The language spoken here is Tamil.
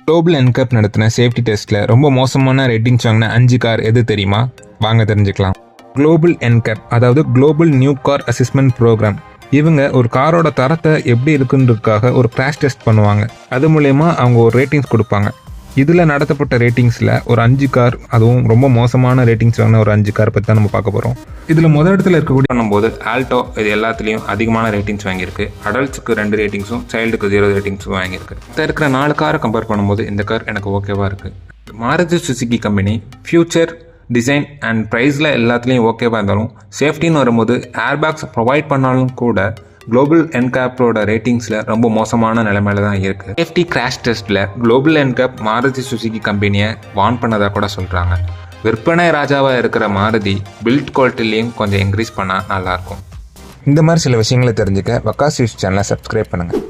குளோபல் என்கேப் நடத்தின சேஃப்டி டெஸ்ட்டில் ரொம்ப மோசமான ரேட்டிங்ஸ் வாங்கின 5 கார் எது தெரியுமா? வாங்க தெரிஞ்சுக்கலாம். குளோபல் என்கேப் அதாவது global new car assessment programme. இவங்க ஒரு காரோட தரத்தை எப்படி இருக்குன்றதுக்காக ஒரு கிராஷ் டெஸ்ட் பண்ணுவாங்க. அது மூலயமா அவங்க ஒரு ரேட்டிங்ஸ் கொடுப்பாங்க. இதில் நடத்தப்பட்ட ரேட்டிங்ஸில் ஒரு 5 கார், அதுவும் ரொம்ப மோசமான ரேட்டிங்ஸ் வாங்கின ஒரு 5 கார் பற்றி தான் நம்ம பார்க்க போகிறோம். இதில் முதல் இடத்துல இருக்கக்கூடிய பண்ணும்போது ஆல்டோ இது எல்லாத்துலேயும் அதிகமான ரேட்டிங்ஸ் வாங்கியிருக்கு. அடல்ட்ஸுக்கு 2 ரேட்டிங்ஸும் சைல்டுக்கு 0 ரேட்டிங்ஸும் வாங்கியிருக்கு. இருக்கிற 4 காரை கம்பேர் பண்ணும்போது இந்த கார் எனக்கு ஓகேவாக இருக்குது. Maruti Suzuki company future design and ப்ரைஸில் எல்லாத்துலேயும் ஓகேவாக இருந்தாலும் சேஃப்டின்னு வரும்போது ஏர்பேக்ஸ் ப்ரொவைட் பண்ணாலும் கூட குளோபல் என்கேப்போட ரேட்டிங்ஸில் ரொம்ப மோசமான நிலைமையில தான் இருக்குது. சேஃப்டி கிராஷ் டெஸ்ட்டில் குளோபல் என்கேப் மாருதி சுசுகி கம்பெனியை வார்ன் பண்ணதாக கூட சொல்கிறாங்க. விற்பனை ராஜாவாக இருக்கிற மாருதி பில்ட் குவாலிட்டிலையும் கொஞ்சம் இன்க்ரீஸ் பண்ணால் நல்லாயிருக்கும். இந்த மாதிரி சில விஷயங்களை தெரிஞ்சுக்க வக்காஸ் நியூஸ் சேனலை சப்ஸ்கிரைப் பண்ணுங்கள்.